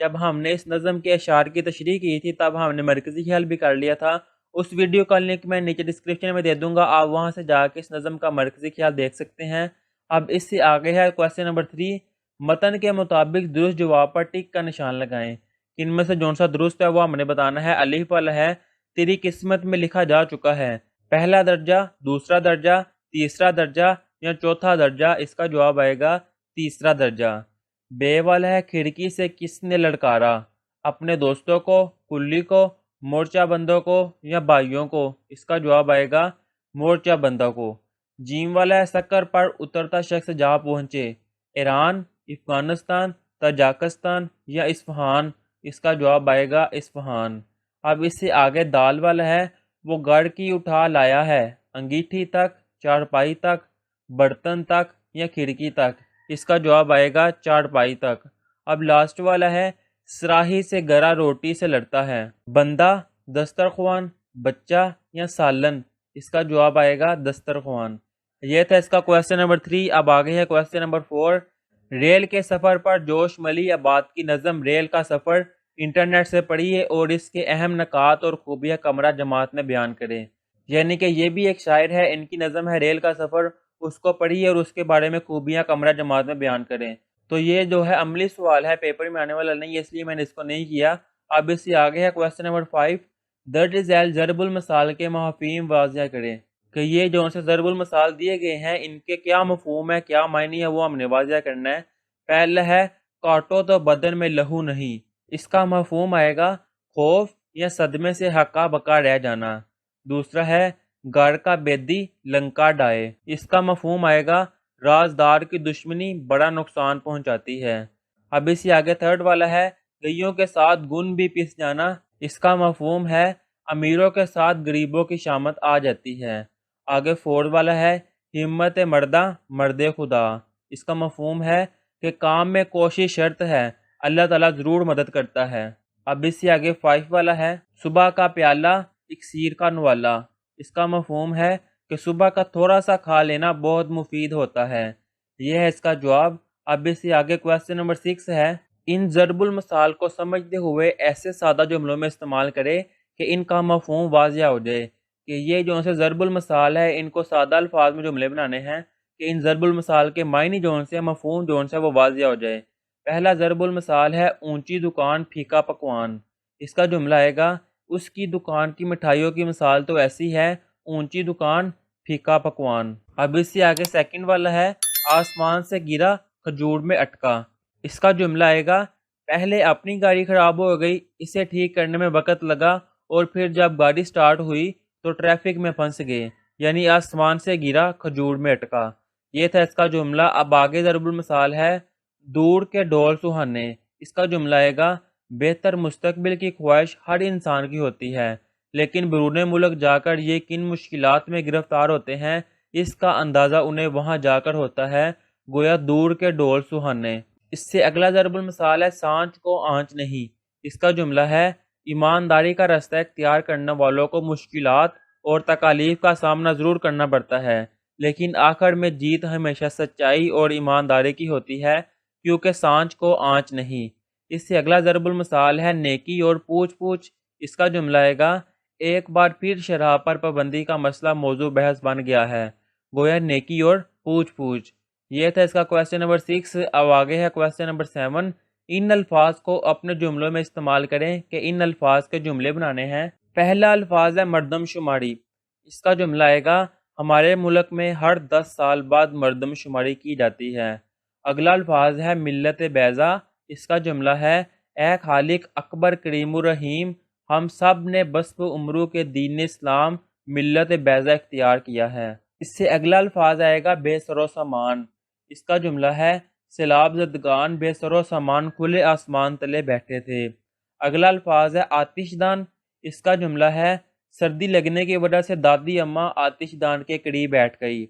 جب ہم نے اس نظم کے اشعار کی تشریح کی تھی تب ہم نے مرکزی خیال بھی کر لیا تھا. اس ویڈیو کا لنک میں نیچے ڈسکرپشن میں دے دوں گا، آپ وہاں سے جا کے اس نظم کا مرکزی خیال دیکھ سکتے ہیں. اب اس سے آگے ہے کویسچن نمبر 3. متن کے مطابق درست جواب پر ٹک کا نشان لگائیں. ان میں سے جون سا درست ہے وہ ہم نے بتانا ہے. الف والا ہے تیری قسمت میں لکھا جا چکا ہے. پہلا درجہ، دوسرا درجہ، تیسرا درجہ یا چوتھا درجہ؟ اس کا جواب آئے گا تیسرا درجہ. بے والا ہے کھڑکی سے کس نے لڑکارا؟ اپنے دوستوں کو، کلی کو، مورچہ بندوں کو یا بھائیوں کو؟ اس کا جواب آئے گا مورچہ بندوں کو. جیم والا ہے سکر پر اترتا شخص جہاں پہنچے، ایران، افغانستان، تاجکستان یا اصفہان؟ اس کا جواب آئے گا اصفہان. اب اس سے آگے دال والا ہے وہ گڑ کی اٹھا لایا ہے، انگیٹھی تک، چارپائی تک، برتن تک یا کھڑکی تک؟ اس کا جواب آئے گا چارپائی تک. اب لاسٹ والا ہے سراہی سے گرا روٹی سے لڑتا ہے، بندہ، دسترخوان، بچہ یا سالن؟ اس کا جواب آئے گا دسترخوان. یہ تھا اس کا کویسچن نمبر 3. اب آگے ہے کویسچن نمبر 4. ریل کے سفر پر جوش ملی آباد کی نظم ریل کا سفر انٹرنیٹ سے پڑھیے اور اس کے اہم نکات اور خوبیاں کمرہ جماعت میں بیان کریں. یعنی کہ یہ بھی ایک شاعر ہے، ان کی نظم ہے ریل کا سفر، اس کو پڑھیے اور اس کے بارے میں خوبیاں کمرہ جماعت میں بیان کریں. تو یہ جو ہے عملی سوال ہے، پیپر میں آنے والا نہیں ہے، اس لیے میں نے اس کو نہیں کیا. اب اس سے آگے ہے کویسچن نمبر 5. درج ذیل ضرب المثال کے مفاہیم واضح کریں. کہ یہ جو سے ضرب المثال دیے گئے ہیں ان کے کیا مفہوم ہے، کیا معنی ہے، وہ ہم نے واضح کرنا ہے. پہلا ہے کاٹو تو بدن میں لہو نہیں. اس کا مفہوم آئے گا خوف یا صدمے سے ہکا بکا رہ جانا. دوسرا ہے گھر کا بیدی لنکا ڈائے. اس کا مفہوم آئے گا رازدار کی دشمنی بڑا نقصان پہنچاتی ہے. اب اس سے آگے تھرڈ والا ہے گئیوں کے ساتھ گن بھی پس جانا. اس کا مفہوم ہے امیروں کے ساتھ غریبوں کی شامت آ جاتی ہے. آگے فورتھ والا ہے ہمت مردہ مرد خدا. اس کا مفہوم ہے کہ کام میں کوشش شرط ہے، اللہ تعالیٰ ضرور مدد کرتا ہے. اب اس سے آگے 5 والا ہے صبح کا پیالہ اکسیر کا نوالا. اس کا مفہوم ہے کہ صبح کا تھوڑا سا کھا لینا بہت مفید ہوتا ہے. یہ ہے اس کا جواب. اب اس سے آگے کویسچن نمبر 6 ہے ان ضرب المثال کو سمجھتے ہوئے ایسے سادہ جملوں میں استعمال کرے کہ ان کا مفہوم واضح ہو جائے. کہ یہ جو سے ضرب المثال ہے ان کو سادہ الفاظ میں جملے بنانے ہیں کہ ان ضرب المثال کے معنی جو سے مفہوم جو سے وہ واضح ہو جائے. پہلا ضرب المثال ہے اونچی دکان پھیکا پکوان. اس کا جملہ آئے گا اس کی دکان کی مٹھائیوں کی مثال تو ایسی ہے اونچی دکان پھیکا پکوان. اب اس سے آگے سیکنڈ والا ہے آسمان سے گرا کھجور میں اٹکا. اس کا جملہ آئے گا پہلے اپنی گاڑی خراب ہو گئی، اسے ٹھیک کرنے میں وقت لگا اور پھر جب گاڑی سٹارٹ ہوئی تو ٹریفک میں پھنس گئے، یعنی آسمان سے گرا کھجور میں اٹکا. یہ تھا اس کا جملہ. اب آگے ضرب المثال ہے دور کے ڈول سہانے. اس کا جملہ آئے گا بہتر مستقبل کی خواہش ہر انسان کی ہوتی ہے، لیکن بیرون ملک جا کر یہ کن مشکلات میں گرفتار ہوتے ہیں اس کا اندازہ انہیں وہاں جا کر ہوتا ہے، گویا دور کے ڈول سہانے. اس سے اگلا ضرب المثال ہے سانچ کو آنچ نہیں. اس کا جملہ ہے ایمانداری کا راستہ اختیار کرنے والوں کو مشکلات اور تکالیف کا سامنا ضرور کرنا پڑتا ہے، لیکن آخر میں جیت ہمیشہ سچائی اور ایمانداری کی ہوتی ہے کیونکہ سانچ کو آنچ نہیں. اس سے اگلا ضرب المثال ہے نیکی اور پوچھ پوچھ. اس کا جملہ آئے گا ایک بار پھر شراب پر پابندی کا مسئلہ موضوع بحث بن گیا ہے، گویا نیکی اور پوچھ پوچھ. یہ تھا اس کا کویسچن نمبر 6. اب آگے ہے کویسچن نمبر 7. ان الفاظ کو اپنے جملوں میں استعمال کریں کہ ان الفاظ کے جملے بنانے ہیں. پہلا الفاظ ہے مردم شماری. اس کا جملہ آئے گا ہمارے ملک میں ہر 10 سال بعد مردم شماری کی جاتی ہے. اگلا الفاظ ہے ملت بیضا. اس کا جملہ ہے اے خالق اکبر کریم الرحیم، ہم سب نے بسط عمروں کے دین اسلام ملت بیضا اختیار کیا ہے. اس سے اگلا الفاظ آئے گا بے سر و سامان. اس کا جملہ ہے سیلاب زدگان بے سر و سامان کھلے آسمان تلے بیٹھے تھے. اگلا الفاظ ہے آتش دان. اس کا جملہ ہے سردی لگنے کی وجہ سے دادی اماں آتش دان کے قریب بیٹھ گئی.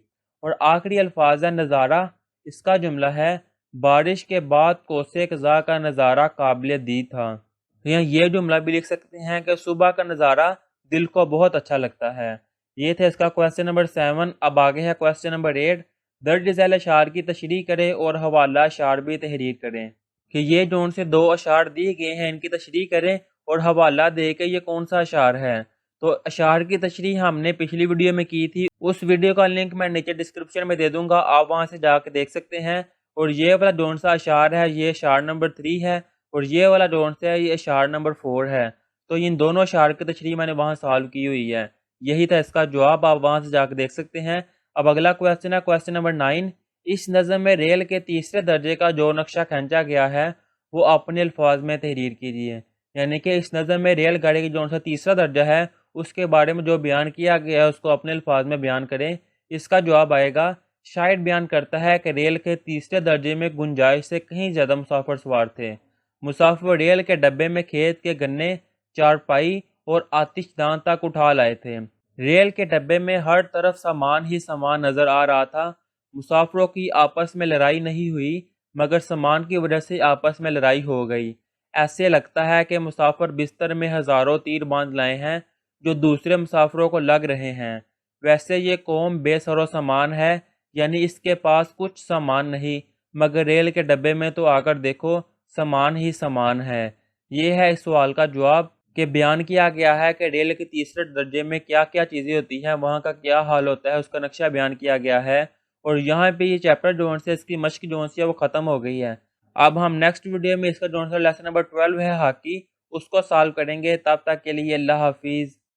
اور آخری الفاظ ہے نظارہ. اس کا جملہ ہے بارش کے بعد کوسے قضا کا نظارہ قابل دید تھا. یہ جملہ بھی لکھ سکتے ہیں کہ صبح کا نظارہ دل کو بہت اچھا لگتا ہے. یہ تھا اس کا کویسچن نمبر 7. اب آگے ہے کویسچن نمبر 8. درج ذیل اشعار کی تشریح کریں اور حوالہ اشعار بھی تحریر کریں. کہ یہ جون سے دو اشعار دیے گئے ہیں ان کی تشریح کریں اور حوالہ دے کہ یہ کون سا اشعار ہے۔ تو اشعار کی تشریح ہم نے پچھلی ویڈیو میں کی تھی، اس ویڈیو کا لنک میں نیچے ڈسکرپشن میں دے دوں گا، آپ وہاں سے جا کے دیکھ سکتے ہیں۔ اور یہ والا جون سا اشعار ہے یہ اشعار نمبر 3 ہے، اور یہ والا جون سا ہے یہ اشعار نمبر 4 ہے۔ تو ان دونوں اشعار کی تشریح میں نے وہاں سالو کی ہوئی ہے، یہی تھا اس کا جواب، آپ وہاں سے جا کے دیکھ سکتے ہیں۔ اب اگلا کویسچن ہے کویسچن نمبر 9۔ اس نظم میں ریل کے تیسرے درجے کا جو نقشہ کھینچا گیا ہے وہ اپنے الفاظ میں تحریر کیجیے۔ یعنی کہ اس نظم میں ریل گاڑی کی جو تیسرا درجہ ہے اس کے بارے میں جو بیان کیا گیا ہے اس کو اپنے الفاظ میں بیان کریں۔ اس کا جواب آئے گا، شاعر بیان کرتا ہے کہ ریل کے تیسرے درجے میں گنجائش سے کہیں زیادہ مسافر سوار تھے۔ مسافر ریل کے ڈبے میں کھیت کے گنے، چارپائی اور آتش دان تک اٹھا لائے تھے۔ ریل کے ڈبے میں ہر طرف سامان ہی سامان نظر آ رہا تھا۔ مسافروں کی آپس میں لڑائی نہیں ہوئی مگر سامان کی وجہ سے آپس میں لڑائی ہو گئی۔ ایسے لگتا ہے کہ مسافر بستر میں ہزاروں تیر باندھ لائے ہیں جو دوسرے مسافروں کو لگ رہے ہیں۔ ویسے یہ قوم بے سر و سامان ہے، یعنی اس کے پاس کچھ سامان نہیں، مگر ریل کے ڈبے میں تو آ کر دیکھو سامان ہی سامان ہے۔ یہ ہے اس سوال کا جواب کہ بیان کیا گیا ہے کہ ریل کے تیسرے درجے میں کیا کیا چیزیں ہوتی ہیں، وہاں کا کیا حال ہوتا ہے، اس کا نقشہ بیان کیا گیا ہے۔ اور یہاں پہ یہ چیپٹر جو سے اس کی مشق جو سی ہے وہ ختم ہو گئی ہے۔ اب ہم نیکسٹ ویڈیو میں اس کا جو لیسن نمبر 12 ہے ہاکی، اس کو سالو کریں گے۔ تب تک کے لیے اللہ حافظ۔